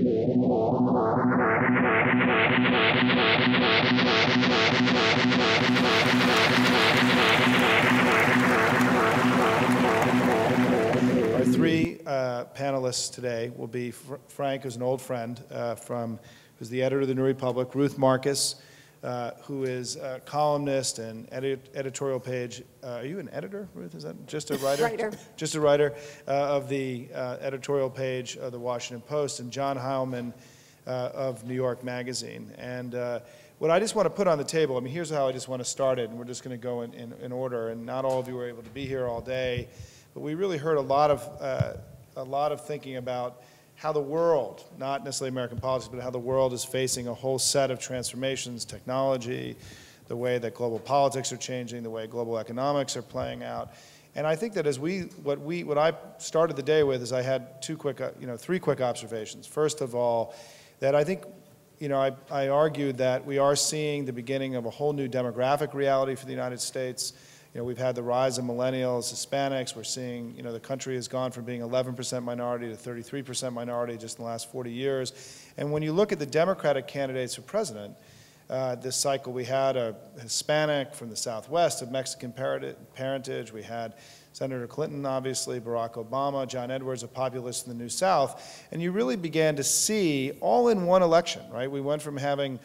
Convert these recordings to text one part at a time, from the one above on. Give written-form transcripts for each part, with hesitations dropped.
Our three panelists today will be Frank, who's an old friend, who's the editor of the New Republic, Ruth Marcus, who is a columnist and editorial page. Are you an editor, Ruth? Is that just a writer? Writer. Just a writer of the editorial page of the Washington Post, and John Heilemann of New York Magazine. And what I just want to put on the table, I mean, here's how I just want to start it, and we're just going to go in order. And not all of you were able to be here all day, but we really heard a lot of thinking about how the world, not necessarily American politics, but how the world is facing a whole set of transformations, technology, the way that global politics are changing, the way global economics are playing out. And I think that as what I started the day with is I had three quick observations. First of all, that I think, I argued that we are seeing the beginning of a whole new demographic reality for the United States. We've had the rise of millennials, Hispanics. We're seeing, the country has gone from being 11% minority to 33% minority just in the last 40 years. And when you look at the Democratic candidates for president, this cycle we had a Hispanic from the Southwest of Mexican parentage. We had Senator Clinton, obviously, Barack Obama, John Edwards, a populist in the New South. And you really began to see, all in one election, right? We went from having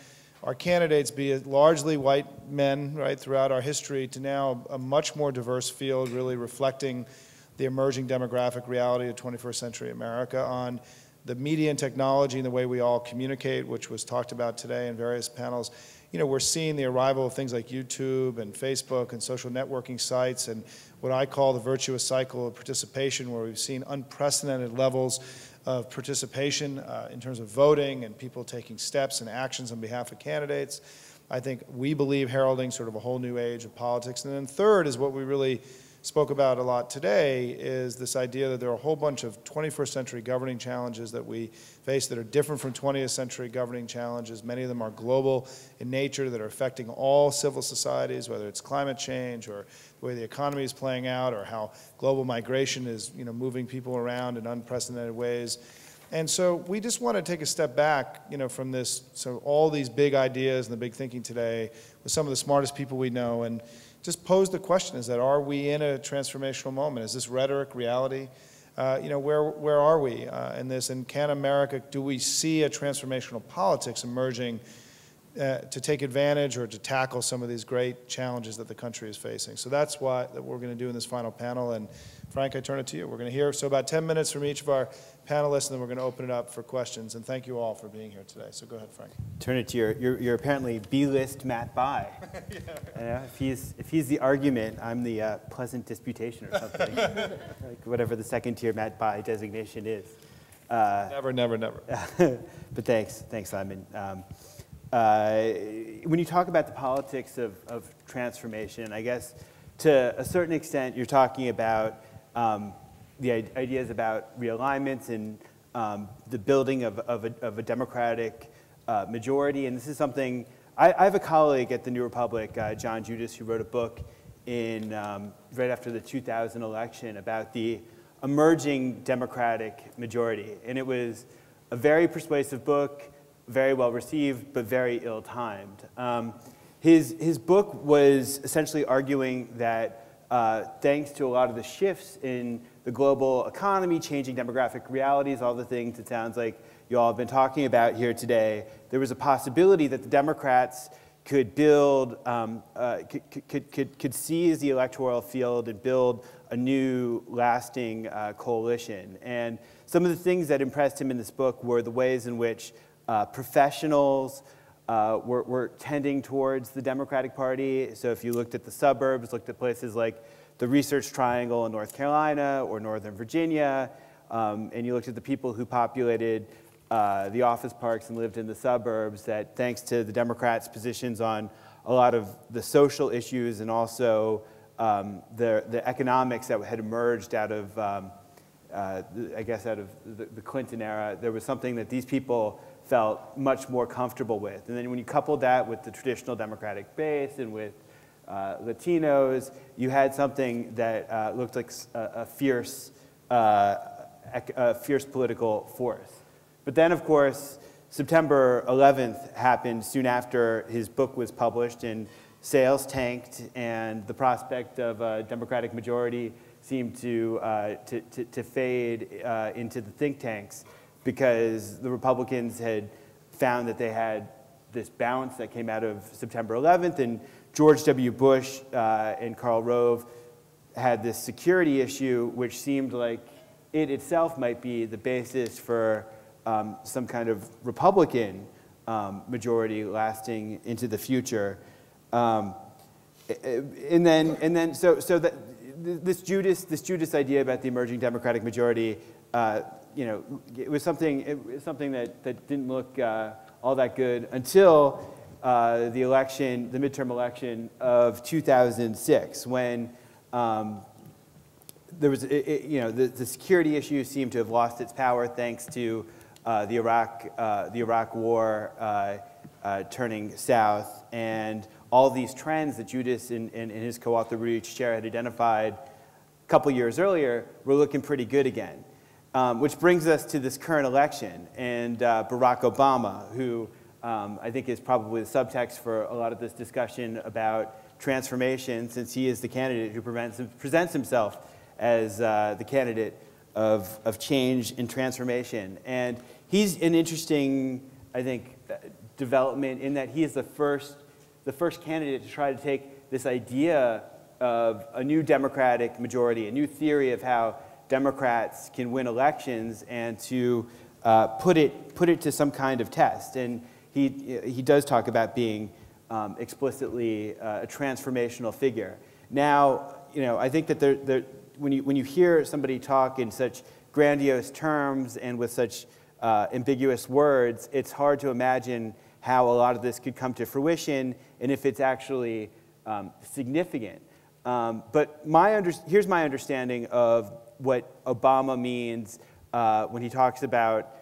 our candidates be largely white men, right, throughout our history, to now a much more diverse field, really reflecting the emerging demographic reality of 21st century America on the media and technology and the way we all communicate, which was talked about today in various panels. We're seeing the arrival of things like YouTube and Facebook and social networking sites and what I call the virtuous cycle of participation, where we've seen unprecedented levels of participation in terms of voting and people taking steps and actions on behalf of candidates. I think we believe heralding sort of a whole new age of politics. And then third is what we really spoke about a lot today, is this idea that there are a whole bunch of 21st century governing challenges that we face that are different from 20th century governing challenges. Many of them are global in nature, that are affecting all civil societies, whether it's climate change or the way the economy is playing out, or how global migration is moving people around in unprecedented ways. And so we just want to take a step back from this, so all these big ideas and the big thinking today with some of the smartest people we know, and just pose the question, is that, are we in a transformational moment? Is this rhetoric reality? Where are we in this? And can America, do we see a transformational politics emerging to take advantage or to tackle some of these great challenges that the country is facing? So that's what we're going to do in this final panel. And Frank, I turn it to you. We're going to hear about 10 minutes from each of our panelists, and then we're going to open it up for questions. And thank you all for being here today. So go ahead, Frank. Turn it to your apparently B-list Matt Bai. Yeah. If he's the argument, I'm the pleasant disputation or something, like whatever the second-tier Matt Bai designation is. Never. But thanks, Simon. When you talk about the politics of transformation, I guess to a certain extent you're talking about the ideas about realignments and the building of a democratic majority. And this is something, I have a colleague at the New Republic, John Judas, who wrote a book in right after the 2000 election about the emerging democratic majority. And it was a very persuasive book, very well received, but very ill-timed. His book was essentially arguing that thanks to a lot of the shifts in the global economy, changing demographic realities, all the things it sounds like you all have been talking about here today, there was a possibility that the Democrats could build, could seize the electoral field and build a new lasting coalition. And some of the things that impressed him in this book were the ways in which professionals were tending towards the Democratic Party. So if you looked at the suburbs, looked at places like the Research Triangle in North Carolina or Northern Virginia, and you looked at the people who populated the office parks and lived in the suburbs, that thanks to the Democrats' positions on a lot of the social issues and also the economics that had emerged out of, I guess, out of the Clinton era, there was something that these people felt much more comfortable with. And then when you coupled that with the traditional Democratic base and with Latinos, you had something that looked like a fierce political force. But then, of course, September 11th happened soon after his book was published, and sales tanked, and the prospect of a Democratic majority seemed to fade into the think tanks, because the Republicans had found that they had this bounce that came out of September 11th, and George W. Bush and Karl Rove had this security issue, which seemed like it itself might be the basis for some kind of Republican majority lasting into the future. So this Judas idea about the emerging Democratic majority, it was something that didn't look all that good until the midterm election of 2006, when there was, the security issue seemed to have lost its power thanks to the Iraq War turning south, and all these trends that Judas and his co-author Ruth Scher had identified a couple years earlier were looking pretty good again. Which brings us to this current election and Barack Obama, who I think is probably the subtext for a lot of this discussion about transformation, since he is the candidate who presents himself as the candidate of change and transformation. And he's an interesting, I think, development in that he is the first candidate to try to take this idea of a new Democratic majority, a new theory of how Democrats can win elections, and to put it to some kind of test. And he does talk about being explicitly a transformational figure. Now, I think that when you hear somebody talk in such grandiose terms and with such ambiguous words, it's hard to imagine how a lot of this could come to fruition and if it's actually significant. But here's my understanding of what Obama means when he talks about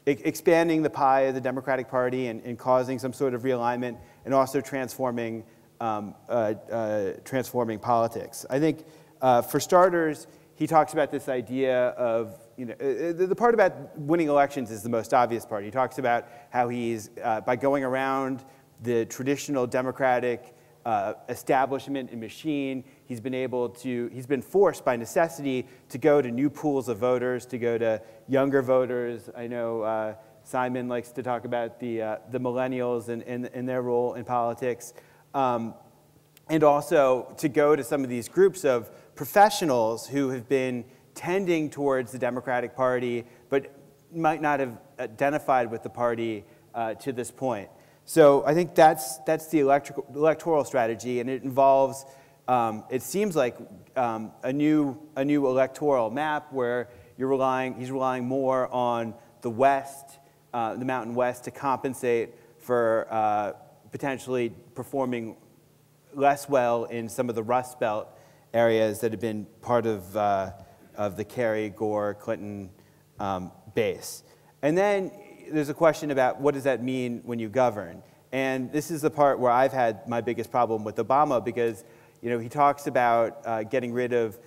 expanding the pie of the Democratic Party and causing some sort of realignment, and also transforming politics. I think, for starters, he talks about this idea of, the part about winning elections is the most obvious part. He talks about how he's, by going around the traditional Democratic establishment and machine, he's been forced by necessity to go to new pools of voters, to go to younger voters. I know Simon likes to talk about the millennials and their role in politics. And also to go to some of these groups of professionals who have been tending towards the Democratic Party, but might not have identified with the party to this point. So I think that's the electoral strategy, and it involves, it seems like, a new electoral map where he's relying more on the West, the Mountain West, to compensate for potentially performing less well in some of the Rust Belt areas that have been part of the Kerry, Gore, Clinton base. And then there's a question about what does that mean when you govern? And this is the part where I've had my biggest problem with Obama, because he talks about getting rid of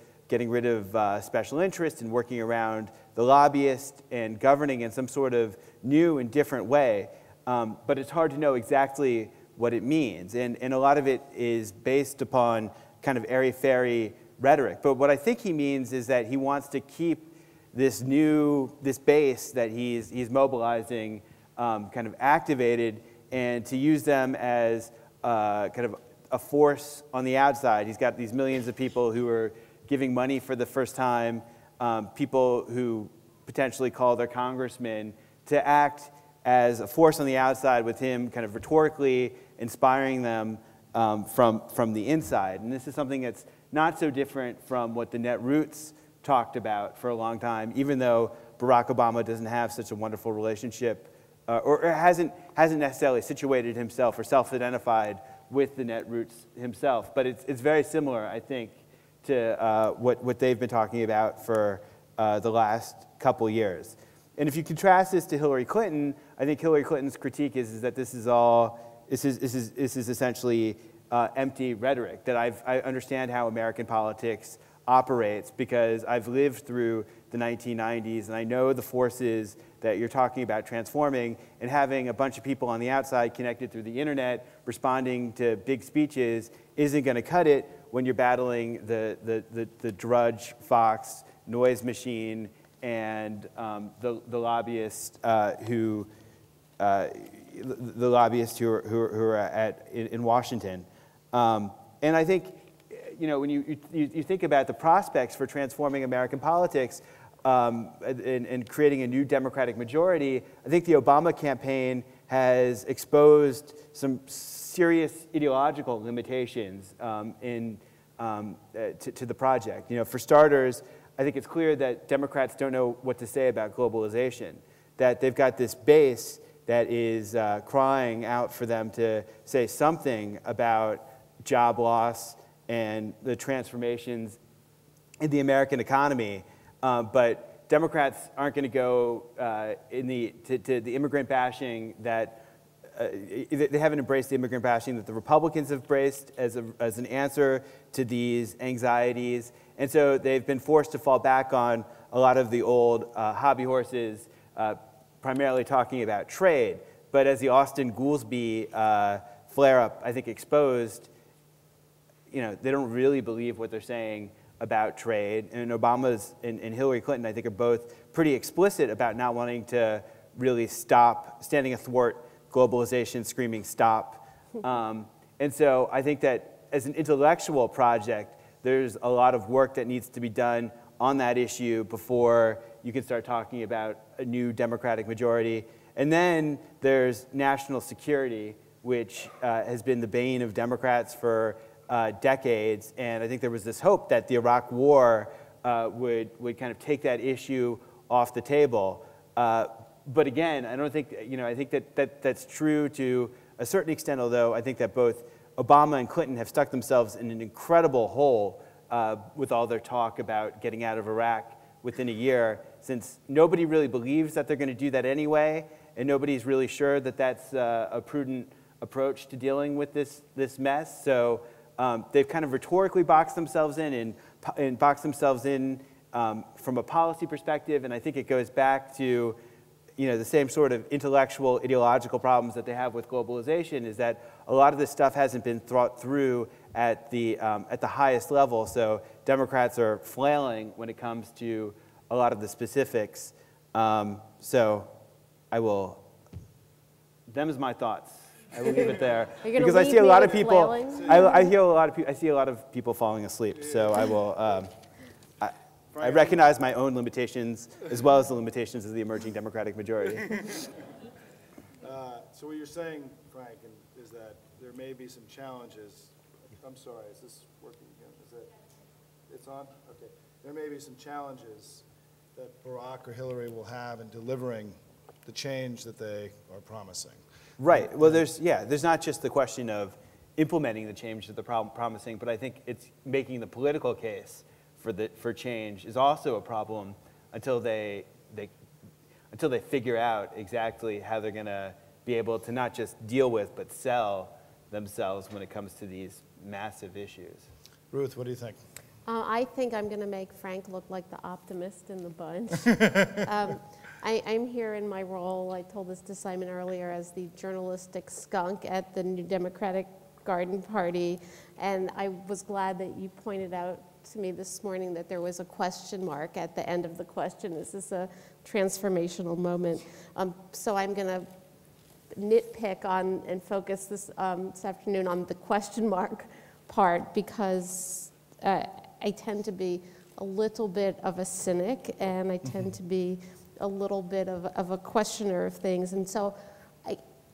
special interests and working around the lobbyist and governing in some sort of new and different way. But it's hard to know exactly what it means. And a lot of it is based upon kind of airy-fairy rhetoric. But what I think he means is that he wants to keep this base that he's mobilizing kind of activated, and to use them as kind of a force on the outside. He's got these millions of people who are giving money for the first time, people who potentially call their congressmen, to act as a force on the outside with him kind of rhetorically inspiring them from the inside. And this is something that's not so different from what the Netroots talked about for a long time, even though Barack Obama doesn't have such a wonderful relationship or hasn't necessarily situated himself or self-identified with the Netroots himself. But it's very similar, I think, to what they've been talking about for the last couple years. And if you contrast this to Hillary Clinton, I think Hillary Clinton's critique is that this is essentially empty rhetoric, that I understand how American politics operates, because I've lived through the 1990s and I know the forces that you're talking about transforming, and having a bunch of people on the outside connected through the internet responding to big speeches isn't going to cut it when you're battling the Drudge, Fox, noise machine, and the lobbyists who are in Washington. And I think, when you think about the prospects for transforming American politics and creating a new Democratic majority, I think the Obama campaign has exposed some serious ideological limitations to the project. For starters, I think it's clear that Democrats don't know what to say about globalization, that they've got this base that is crying out for them to say something about job loss and the transformations in the American economy. But Democrats aren't going to go to the immigrant bashing that they haven't embraced the immigrant bashing that the Republicans have embraced as an answer to these anxieties. And so they've been forced to fall back on a lot of the old hobby horses, primarily talking about trade. But as the Austin Goolsbee flare-up, I think, exposed, they don't really believe what they're saying about trade. And Obama's and Hillary Clinton, I think, are both pretty explicit about not wanting to really stop, standing athwart globalization, screaming stop. And so I think that as an intellectual project, there's a lot of work that needs to be done on that issue before you can start talking about a new Democratic majority. And then there's national security, which has been the bane of Democrats for decades. And I think there was this hope that the Iraq War would kind of take that issue off the table. But again, I don't think, I think that's true to a certain extent, although I think that both Obama and Clinton have stuck themselves in an incredible hole with all their talk about getting out of Iraq within a year, since nobody really believes that they're going to do that anyway, and nobody's really sure that that's a prudent approach to dealing with this mess. So they've kind of rhetorically boxed themselves in and boxed themselves in from a policy perspective, and I think it goes back to the same sort of intellectual, ideological problems that they have with globalization, is that a lot of this stuff hasn't been thought through at the highest level. So Democrats are flailing when it comes to a lot of the specifics. So them is my thoughts. I will leave it there because I see a lot of people. I see a lot of people falling asleep. So I will. I recognize my own limitations as well as the limitations of the emerging Democratic majority. So what you're saying, Frank, is that there may be some challenges. I'm sorry, is this working again? It's on? Okay. There may be some challenges that Barack or Hillary will have in delivering the change that they are promising. Right. Well, there's not just the question of implementing the change that they're promising, but I think it's making the political case for change is also a problem until they figure out exactly how they're going to be able to not just deal with but sell themselves when it comes to these massive issues. Ruth, what do you think? I think I'm going to make Frank look like the optimist in the bunch. I'm here in my role, I told this to Simon earlier, as the journalistic skunk at the New Democratic Garden Party, and I was glad that you pointed out to me this morning that there was a question mark at the end of the question. This is a transformational moment. So I'm going to nitpick on and focus this afternoon on the question mark part, because I tend to be a little bit of a cynic, and I tend to be a little bit of a questioner of things. And so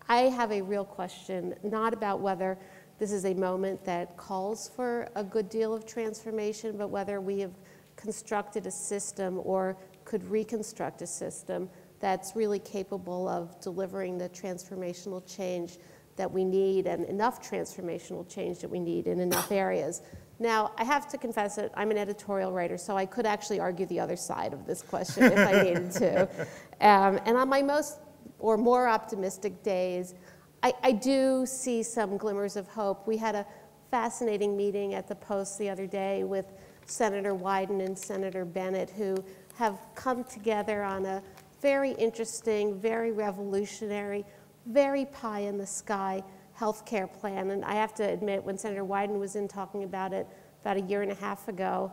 I have a real question, not about whether this is a moment that calls for a good deal of transformation, but whether we have constructed a system or could reconstruct a system that's really capable of delivering the transformational change that we need, and enough transformational change that we need in enough areas. Now, I have to confess that I'm an editorial writer, so I could actually argue the other side of this question if I needed to. And on my most or more optimistic days, I do see some glimmers of hope. We had a fascinating meeting at the Post the other day with Senator Wyden and Senator Bennett, who have come together on a very interesting, very revolutionary, very pie-in-the-sky healthcare plan. And I have to admit, when Senator Wyden was in talking about it about a year and a half ago,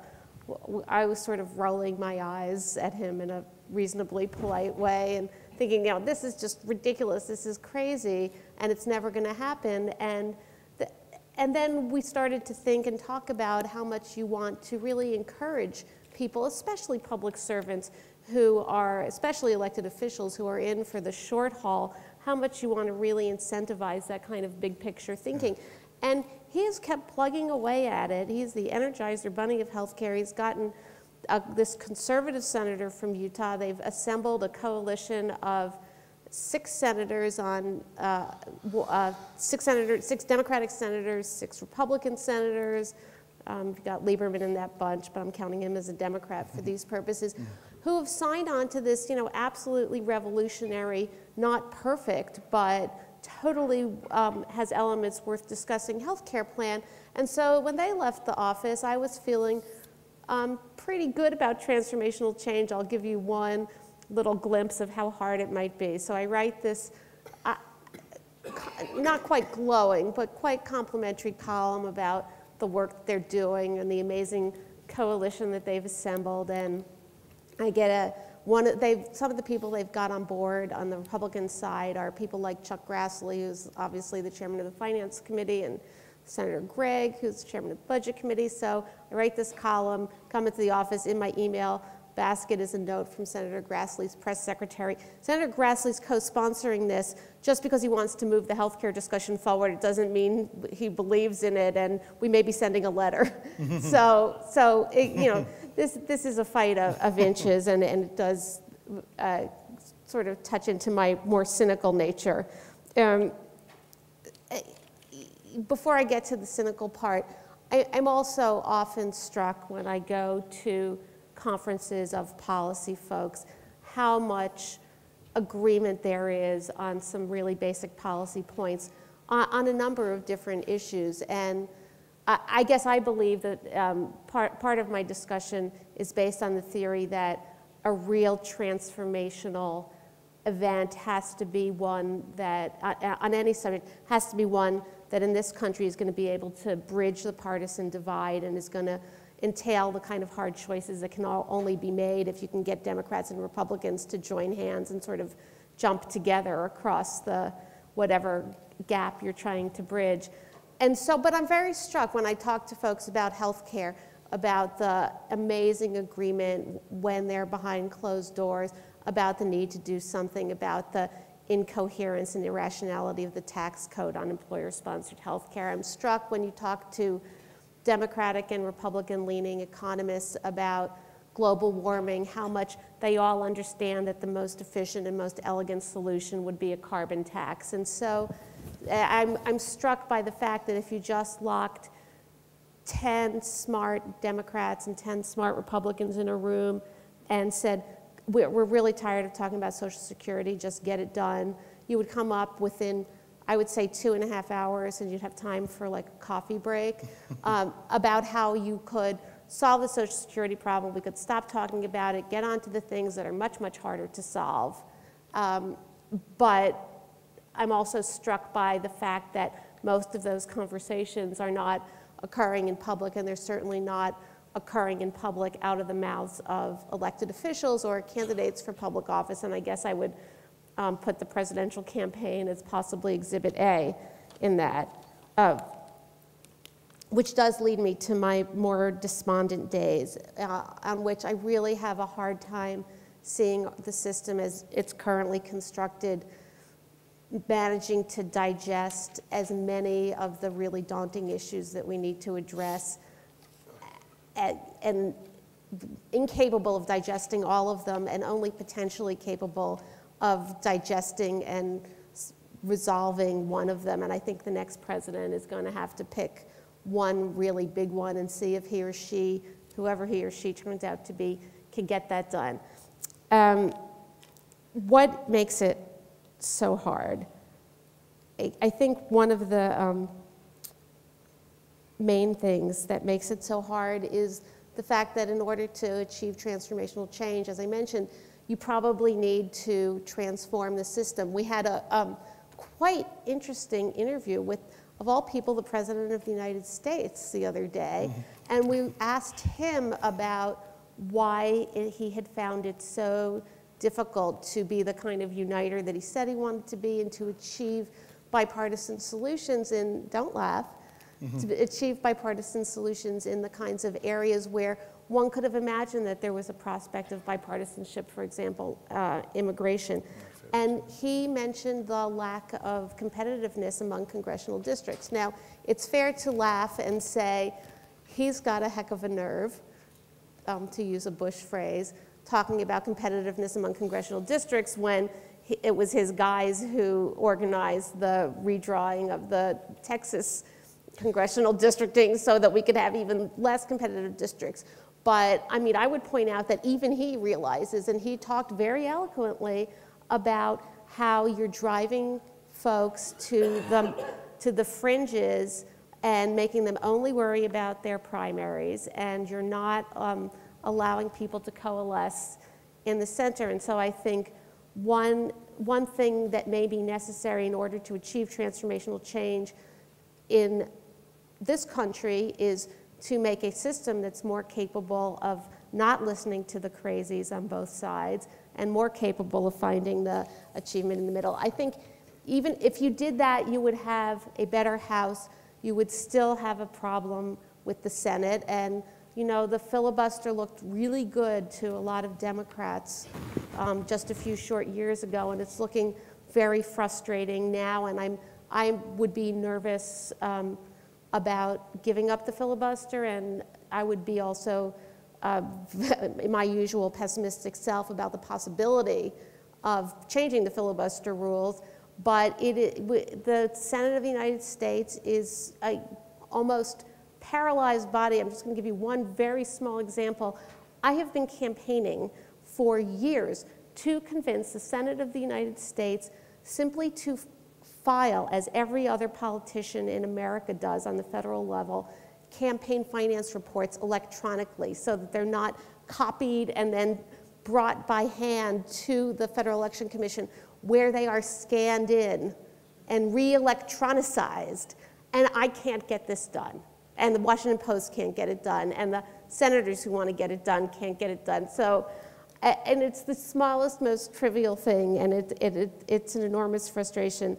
I was sort of rolling my eyes at him in a reasonably polite way and thinking, you know, this is just ridiculous, this is crazy, and it's never going to happen. And then we started to think and talk about how much you want to really encourage people, especially public servants who are, especially elected officials who are in for the short haul, how much you want to really incentivize that kind of big picture thinking. And he has kept plugging away at it. He's the Energizer Bunny of healthcare. He's gotten this conservative senator from Utah. They've assembled a coalition of 6 senators on, 6 Democratic senators, 6 Republican senators. You've got Lieberman in that bunch, but I'm counting him as a Democrat for these purposes, who have signed on to this, you know, absolutely revolutionary, not perfect, but totally has elements worth discussing healthcare plan. And so when they left the office, I was feeling pretty good about transformational change. I'll give you one little glimpse of how hard it might be. So I write this, not quite glowing, but quite complimentary column about the work that they're doing and the amazing coalition that they've assembled. And I get some of the people they've got on board on the Republican side are people like Chuck Grassley, who's obviously the chairman of the Finance Committee, and Senator Gregg, who's the chairman of the Budget Committee. So I write this column, come into the office. In my email basket is a note from Senator Grassley's press secretary. Senator Grassley's co-sponsoring this just because he wants to move the healthcare discussion forward. It doesn't mean he believes in it, and we may be sending a letter. so you know, this is a fight of inches, and it does sort of touch into my more cynical nature. Before I get to the cynical part, I'm also often struck when I go to conferences of policy folks how much agreement there is on some really basic policy points on a number of different issues. And I guess I believe that part of my discussion is based on the theory that a real transformational event has to be one that, on any subject, has to be one that in this country is going to be able to bridge the partisan divide and is going to entail the kind of hard choices that can only be made if you can get Democrats and Republicans to join hands and sort of jump together across the whatever gap you're trying to bridge. And so, but I'm very struck when I talk to folks about healthcare, about the amazing agreement when they're behind closed doors, about the need to do something about the incoherence and irrationality of the tax code on employer-sponsored healthcare. I'm struck when you talk to Democratic and Republican-leaning economists about global warming, how much they all understand that the most efficient and most elegant solution would be a carbon tax. And so I'm struck by the fact that if you just locked 10 smart Democrats and 10 smart Republicans in a room and said, we're really tired of talking about Social Security, just get it done, you would come up within, I would say, 2.5 hours, and you'd have time for like a coffee break, about how you could solve the Social Security problem. We could stop talking about it, get on to the things that are much, much harder to solve. But I'm also struck by the fact that most of those conversations are not occurring in public, and they're certainly not occurring in public out of the mouths of elected officials or candidates for public office. And I guess I would put the presidential campaign as possibly Exhibit A in that, which does lead me to my more despondent days, on which I really have a hard time seeing the system as it's currently constructed, managing to digest as many of the really daunting issues that we need to address, and incapable of digesting all of them, and only potentially capable of digesting and resolving one of them. And I think the next president is going to have to pick one really big one and see if he or she, whoever he or she turns out to be, can get that done. What makes it so hard? I think one of the main things that makes it so hard is the fact that in order to achieve transformational change, as I mentioned, you probably need to transform the system. We had a quite interesting interview with, of all people, the President of the United States the other day, and we asked him about why he had found it so difficult to be the kind of uniter that he said he wanted to be and to achieve bipartisan solutions in, don't laugh, to achieve bipartisan solutions in the kinds of areas where one could have imagined that there was a prospect of bipartisanship, for example, immigration. And he mentioned the lack of competitiveness among congressional districts. Now, it's fair to laugh and say, he's got a heck of a nerve, to use a Bush phrase, talking about competitiveness among congressional districts when it was his guys who organized the redrawing of the Texas congressional districting so that we could have even less competitive districts. But I mean, I would point out that even he realizes, and he talked very eloquently about how you're driving folks to the fringes and making them only worry about their primaries, and you're not allowing people to coalesce in the center. And so I think one thing that may be necessary in order to achieve transformational change in this country is to make a system that's more capable of not listening to the crazies on both sides and more capable of finding the achievement in the middle. I think even if you did that, you would have a better House. You would still have a problem with the Senate. And you know, the filibuster looked really good to a lot of Democrats just a few short years ago, and it's looking very frustrating now. And I would be nervous about giving up the filibuster, and I would be also my usual pessimistic self about the possibility of changing the filibuster rules. But the Senate of the United States is a almost paralyzed body. I'm just going to give you one very small example. I have been campaigning for years to convince the Senate of the United States simply to file, as every other politician in America does on the federal level, campaign finance reports electronically so that they're not copied and then brought by hand to the Federal Election Commission, where they are scanned in and re-electronicized. And I can't get this done. And the Washington Post can't get it done. And the senators who want to get it done can't get it done. So, and it's the smallest, most trivial thing, and it's an enormous frustration.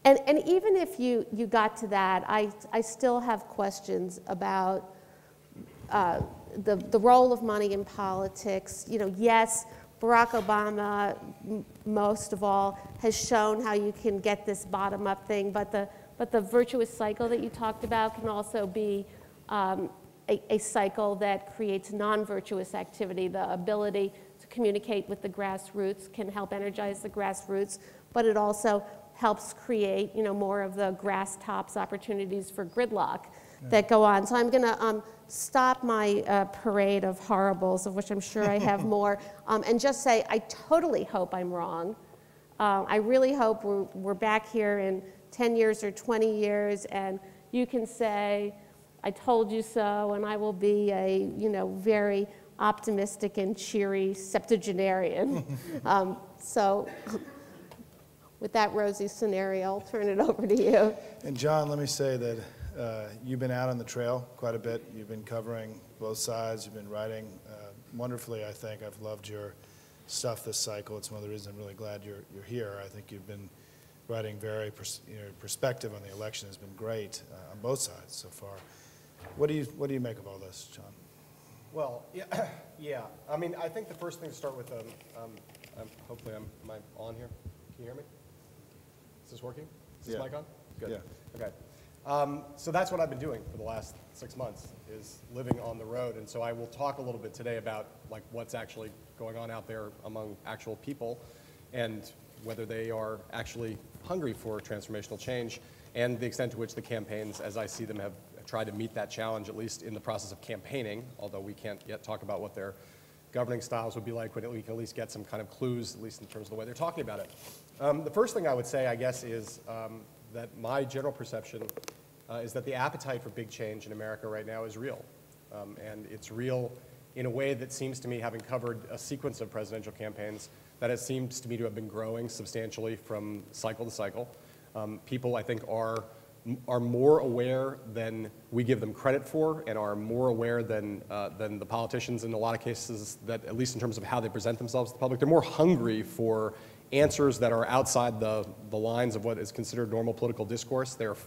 And even if you got to that, I still have questions about the role of money in politics. You know, yes, Barack Obama, most of all, has shown how you can get this bottom-up thing, but the virtuous cycle that you talked about can also be a cycle that creates non-virtuous activity. The ability to communicate with the grassroots can help energize the grassroots, but it also helps create, you know, more of the grass tops opportunities for gridlock that go on. So I'm going to stop my parade of horribles, of which I'm sure I have more, and just say I totally hope I'm wrong. I really hope we're back here in 10 years or 20 years, and you can say, I told you so, and I will be a, you know, very optimistic and cheery septuagenarian. So with that rosy scenario, I'll turn it over to you. And John, let me say that you've been out on the trail quite a bit. You've been covering both sides. You've been writing wonderfully, I think. I've loved your stuff this cycle. It's one of the reasons I'm really glad you're here. I think you've been writing very, your perspective on the election has been great on both sides so far. What do you make of all this, John? Well, yeah. I mean, I think the first thing to start with, hopefully, am I on here? Can you hear me? Is this working? Is this mic on? Good. Yeah. Okay. So that's what I've been doing for the last 6 months, is living on the road. And so I will talk a little bit today about like what's actually going on out there among actual people and whether they are actually hungry for transformational change and the extent to which the campaigns, as I see them, have tried to meet that challenge, at least in the process of campaigning, although we can't yet talk about what their governing styles would be like, but we can at least get some kind of clues, at least in terms of the way they're talking about it. The first thing I would say, I guess, is that my general perception is that the appetite for big change in America right now is real. And it's real in a way that seems to me, having covered a sequence of presidential campaigns, that it seems to me to have been growing substantially from cycle to cycle. People, I think, are more aware than we give them credit for, and are more aware than the politicians in a lot of cases, that at least in terms of how they present themselves to the public. They're more hungry for answers that are outside the lines of what is considered normal political discourse. They're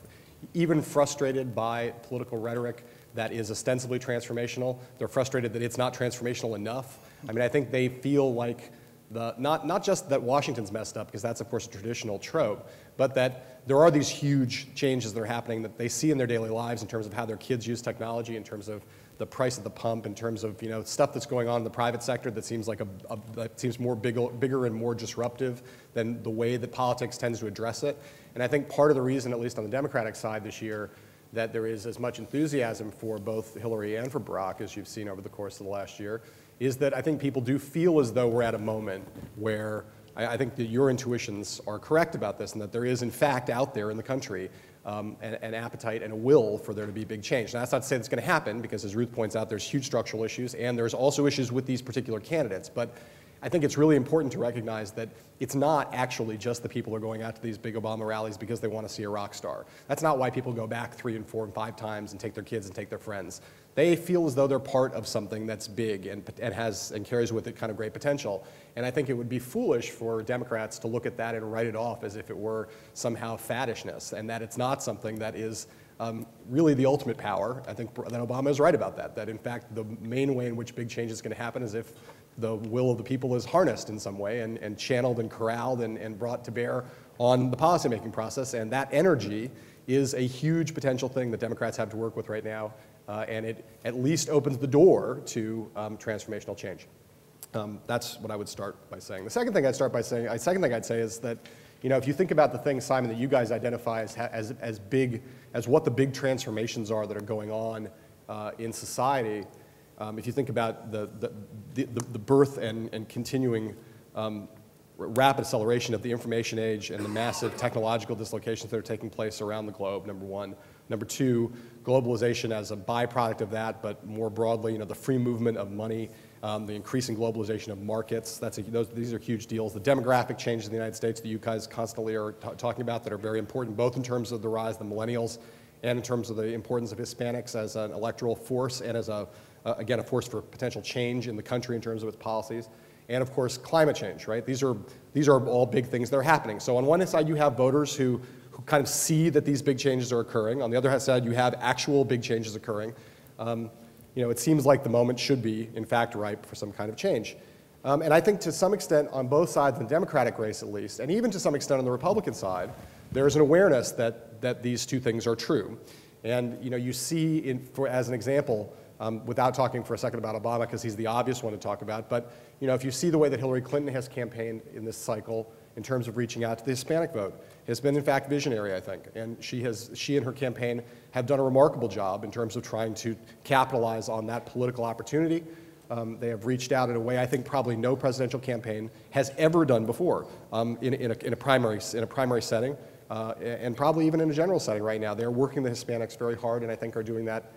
even frustrated by political rhetoric that is ostensibly transformational. They're frustrated that it's not transformational enough. I mean, I think they feel like not just that Washington's messed up, because that's of course a traditional trope, but that there are these huge changes that are happening that they see in their daily lives in terms of how their kids use technology, in terms of the price at the pump, in terms of stuff that's going on in the private sector that seems like that seems more bigger and more disruptive than the way that politics tends to address it. And I think part of the reason, at least on the Democratic side this year, that there is as much enthusiasm for both Hillary and for Barack, as you've seen over the course of the last year, is that I think people do feel as though we're at a moment where I think that your intuitions are correct about this, and that there is, in fact, out there in the country an appetite and a will for there to be big change. Now, that's not to say that's going to happen, because as Ruth points out, there's huge structural issues, and there's also issues with these particular candidates. But I think it's really important to recognize that it's not actually just the people who are going out to these big Obama rallies because they want to see a rock star. That's not why people go back 3 and 4 and 5 times and take their kids and take their friends. They feel as though they're part of something that's big and carries with it kind of great potential. And I think it would be foolish for Democrats to look at that and write it off as if it were somehow faddishness, and that it's not something that is really the ultimate power. I think that Obama is right about that in fact the main way in which big change is going to happen is if the will of the people is harnessed in some way and channeled and corralled and brought to bear on the policymaking process. And that energy is a huge potential thing that Democrats have to work with right now. And it at least opens the door to transformational change. That's what I would start by saying. The second thing I'd say is that, if you think about the things, Simon, that you guys identify as big, as what the big transformations are that are going on in society, if you think about the birth and continuing rapid acceleration of the information age and the massive technological dislocations that are taking place around the globe, number one. Number two, globalization as a byproduct of that, but more broadly, the free movement of money, the increasing globalization of markets. These are huge deals. The demographic changes in the United States that you guys constantly are talking about that are very important, both in terms of the rise of the millennials and in terms of the importance of Hispanics as an electoral force and as again, a force for potential change in the country in terms of its policies. And of course, climate change, right? These are all big things that are happening. So on one side, you have voters who kind of see that these big changes are occurring. On the other side, you have actual big changes occurring. It seems like the moment should be, in fact, ripe for some kind of change. And I think to some extent, on both sides of the Democratic race at least, and even to some extent on the Republican side, there's an awareness that these two things are true. And you see, as an example, without talking for a second about Obama, because he's the obvious one to talk about, but if you see the way that Hillary Clinton has campaigned in this cycle in terms of reaching out to the Hispanic vote, has been in fact visionary, I think. And she and her campaign have done a remarkable job in terms of trying to capitalize on that political opportunity. They have reached out in a way I think probably no presidential campaign has ever done before in a primary setting, and probably even in a general setting right now. They're working the Hispanics very hard, and I think are doing that,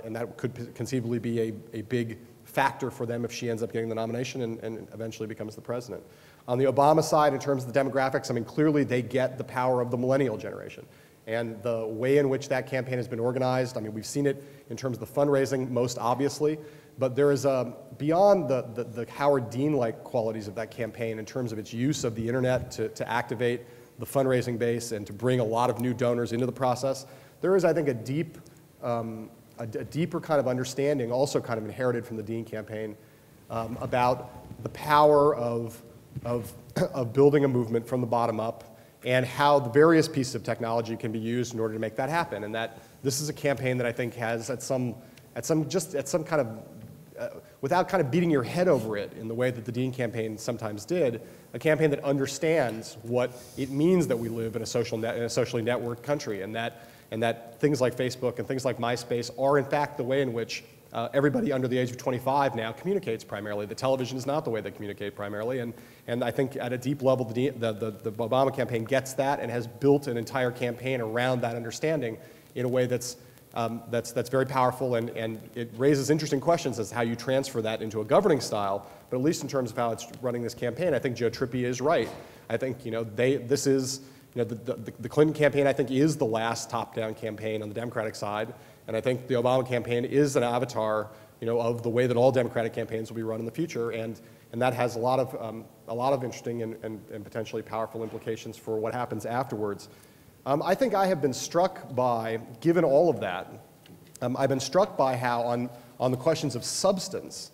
and that could conceivably be a big factor for them if she ends up getting the nomination and eventually becomes the president. On the Obama side, in terms of the demographics, I mean, clearly they get the power of the millennial generation. And the way in which that campaign has been organized, I mean, we've seen it in terms of the fundraising most obviously, but there is beyond the Howard Dean-like qualities of that campaign in terms of its use of the internet to activate the fundraising base and to bring a lot of new donors into the process, there is, I think, a deeper kind of understanding, also kind of inherited from the Dean campaign, about the power of building a movement from the bottom up and how the various pieces of technology can be used in order to make that happen. And that this is a campaign that I think has without kind of beating your head over it in the way that the Dean campaign sometimes did, a campaign that understands what it means that we live in a socially networked country, and that things like Facebook and things like MySpace are in fact the way in which everybody under the age of 25 now communicates primarily. The television is not the way they communicate primarily, and I think at a deep level the Obama campaign gets that and has built an entire campaign around that understanding in a way that's That's very powerful, and it raises interesting questions as to how you transfer that into a governing style. But at least in terms of how it's running this campaign, I think Joe Trippi is right. I think this is the Clinton campaign. I think is the last top-down campaign on the Democratic side, and I think the Obama campaign is an avatar of the way that all Democratic campaigns will be run in the future, and that has a lot of interesting and potentially powerful implications for what happens afterwards. I think I have been struck by, given all of that, I've been struck by how on the questions of substance,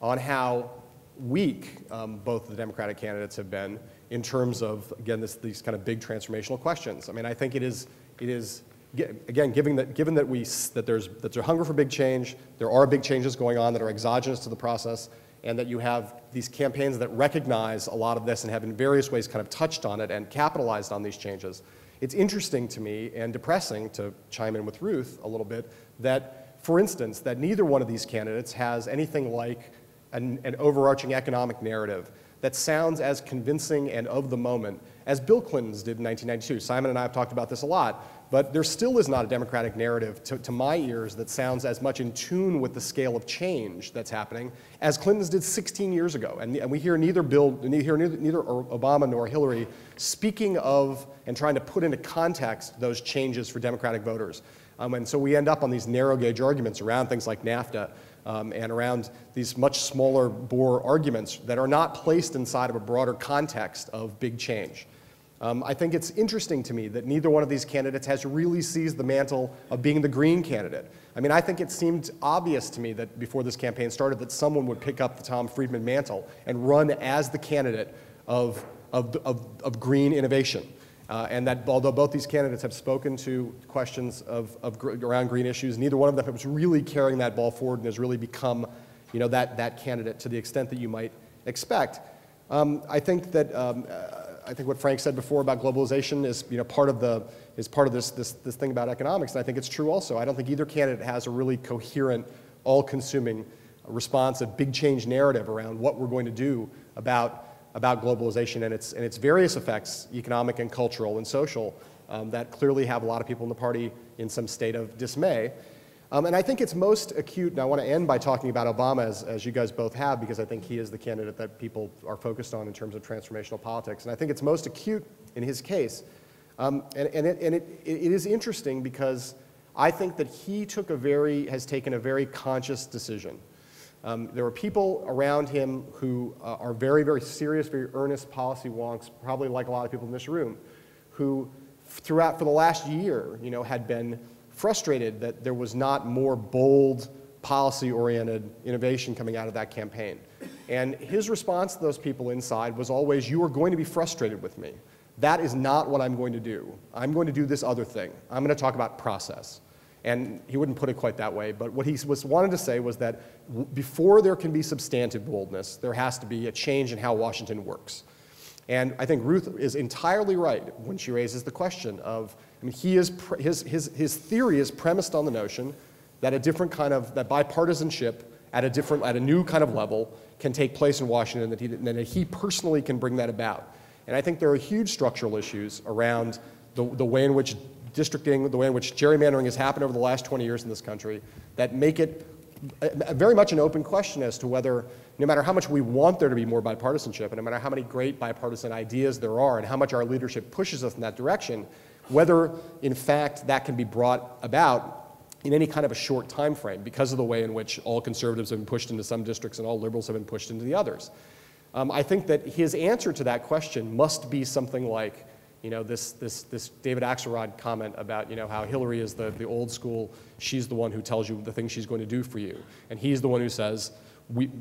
on how weak both the Democratic candidates have been in terms of, again, these kind of big transformational questions. I mean, I think it is again, given that there's a hunger for big change, there are big changes going on that are exogenous to the process, and that you have these campaigns that recognize a lot of this and have in various ways kind of touched on it and capitalized on these changes. It's interesting to me and depressing, to chime in with Ruth a little bit, that, for instance, that neither one of these candidates has anything like an overarching economic narrative that sounds as convincing and of the moment as Bill Clinton's did in 1992. Simon and I have talked about this a lot, but there still is not a Democratic narrative, to my ears, that sounds as much in tune with the scale of change that's happening as Clinton's did 16 years ago. And we hear neither Obama nor Hillary speaking of and trying to put into context those changes for Democratic voters. And so we end up on these narrow gauge arguments around things like NAFTA and around these much smaller bore arguments that are not placed inside of a broader context of big change. I think it's interesting to me that neither one of these candidates has really seized the mantle of being the green candidate. I mean, I think it seemed obvious to me that before this campaign started that someone would pick up the Tom Friedman mantle and run as the candidate of green innovation. And that although both these candidates have spoken to questions around green issues, neither one of them has really carrying that ball forward and has really become that candidate to the extent that you might expect. I think what Frank said before about globalization is part of this thing about economics, and I think it's true also. I don't think either candidate has a really coherent, all-consuming response, a big change narrative around what we're going to do about globalization and its various effects, economic and cultural and social, that clearly have a lot of people in the party in some state of dismay. And I think it's most acute, and I want to end by talking about Obama, as you guys both have, because I think he is the candidate that people are focused on in terms of transformational politics. And I think it's most acute in his case. It is interesting because I think that he has taken a very conscious decision. There are people around him who are very, very serious, very earnest policy wonks, probably like a lot of people in this room, who for the last year, had been frustrated that there was not more bold, policy-oriented innovation coming out of that campaign. And his response to those people inside was always, "You are going to be frustrated with me. That is not what I'm going to do. I'm going to do this other thing. I'm going to talk about process." And he wouldn't put it quite that way, but what he wanted to say was that before there can be substantive boldness, there has to be a change in how Washington works. And I think Ruth is entirely right when she raises the question of, his theory is premised on the notion that that bipartisanship at a new kind of level can take place in Washington, and that he personally can bring that about. And I think there are huge structural issues around the way in which districting, the way in which gerrymandering has happened over the last 20 years in this country, that make it very much an open question as to whether, no matter how much we want there to be more bipartisanship, and no matter how many great bipartisan ideas there are, and how much our leadership pushes us in that direction, whether, in fact, that can be brought about in any kind of a short time frame because of the way in which all conservatives have been pushed into some districts and all liberals have been pushed into the others. I think that his answer to that question must be something like, this David Axelrod comment about, how Hillary is the old school, she's the one who tells you the things she's going to do for you. And he's the one who says,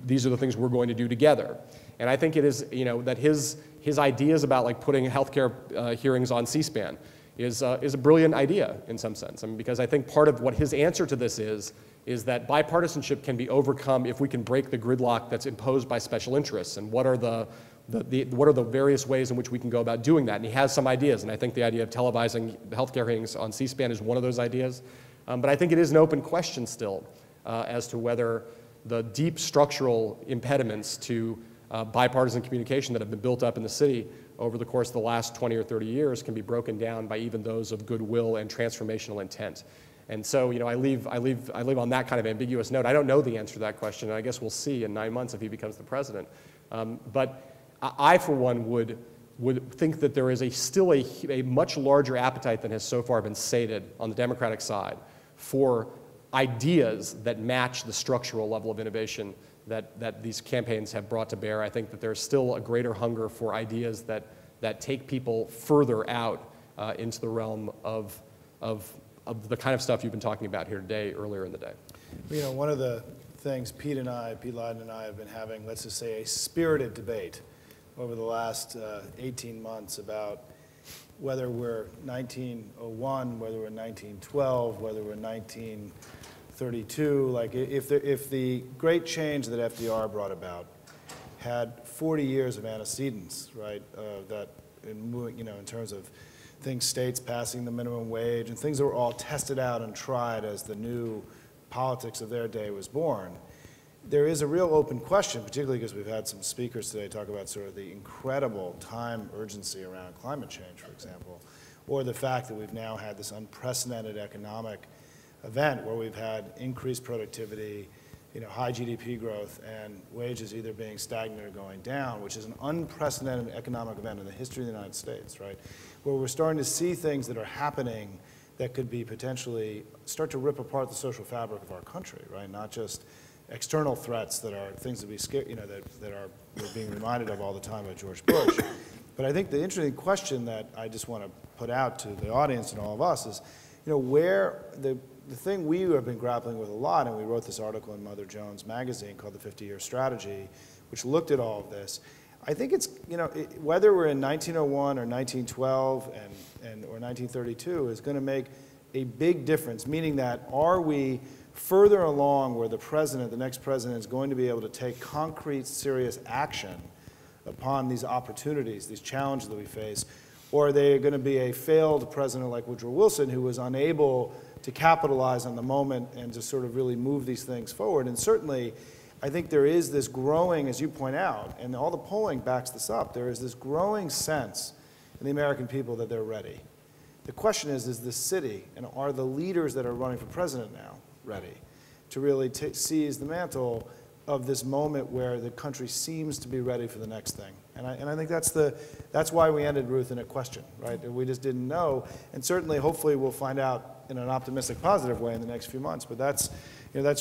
these are the things we're going to do together. And I think it is, that his ideas about putting healthcare hearings on C-SPAN is a brilliant idea in some sense. Because I think part of what his answer to this is that bipartisanship can be overcome if we can break the gridlock that's imposed by special interests. And what are the various ways in which we can go about doing that? And he has some ideas, and I think the idea of televising the healthcare hearings on C-SPAN is one of those ideas. But I think it is an open question still as to whether the deep structural impediments to bipartisan communication that have been built up in the city over the course of the last 20 or 30 years can be broken down by even those of goodwill and transformational intent. And so, I leave on that kind of ambiguous note. I don't know the answer to that question, and I guess we'll see in 9 months if he becomes the president. But I, for one, would think that there is still a much larger appetite than has so far been sated on the Democratic side for ideas that match the structural level of innovation that these campaigns have brought to bear. I think that there's still a greater hunger for ideas that take people further out into the realm of the kind of stuff you've been talking about here today, earlier in the day. One of the things Pete Leiden and I have been having, let's just say, a spirited debate over the last 18 months about whether we're 1901, whether we're 1912, whether we're 1932. Like, if the great change that FDR brought about had 40 years of antecedents, right, that in terms of states passing the minimum wage and things that were all tested out and tried as the new politics of their day was born, there is a real open question, particularly because we've had some speakers today talk about sort of the incredible time urgency around climate change, for example, or the fact that we've now had this unprecedented economic event where we've had increased productivity, high GDP growth, and wages either being stagnant or going down, which is an unprecedented economic event in the history of the United States, right? Where we're starting to see things that are happening that could be potentially start to rip apart the social fabric of our country, right? Not just external threats that are things that we scare, we're being reminded of all the time by George Bush. But I think the interesting question that I just want to put out to the audience and all of us is, where the thing we have been grappling with a lot, and we wrote this article in Mother Jones magazine called The 50-Year Strategy, which looked at all of this. I think it's, whether we're in 1901 or 1912 or 1932 is going to make a big difference, meaning that are we further along where the next president is going to be able to take concrete, serious action upon these opportunities, these challenges that we face, or are they going to be a failed president like Woodrow Wilson who was unable to capitalize on the moment and to sort of really move these things forward? And certainly, I think there is this growing, as you point out, and all the polling backs this up, there is this growing sense in the American people that they're ready. The question is the city, and are the leaders that are running for president now ready to really seize the mantle of this moment where the country seems to be ready for the next thing? And I think that's why we ended, Ruth, in a question, right? We just didn't know, and certainly, hopefully, we'll find out in an optimistic, positive way in the next few months. But that's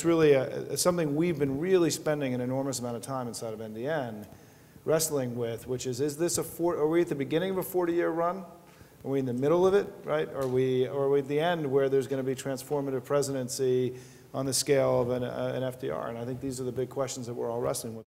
really something we've been really spending an enormous amount of time inside of NDN wrestling with, which is this are we at the beginning of a 40-year run? Are we in the middle of it, right? Or are we at the end where there's going to be transformative presidency on the scale of an FDR? And I think these are the big questions that we're all wrestling with.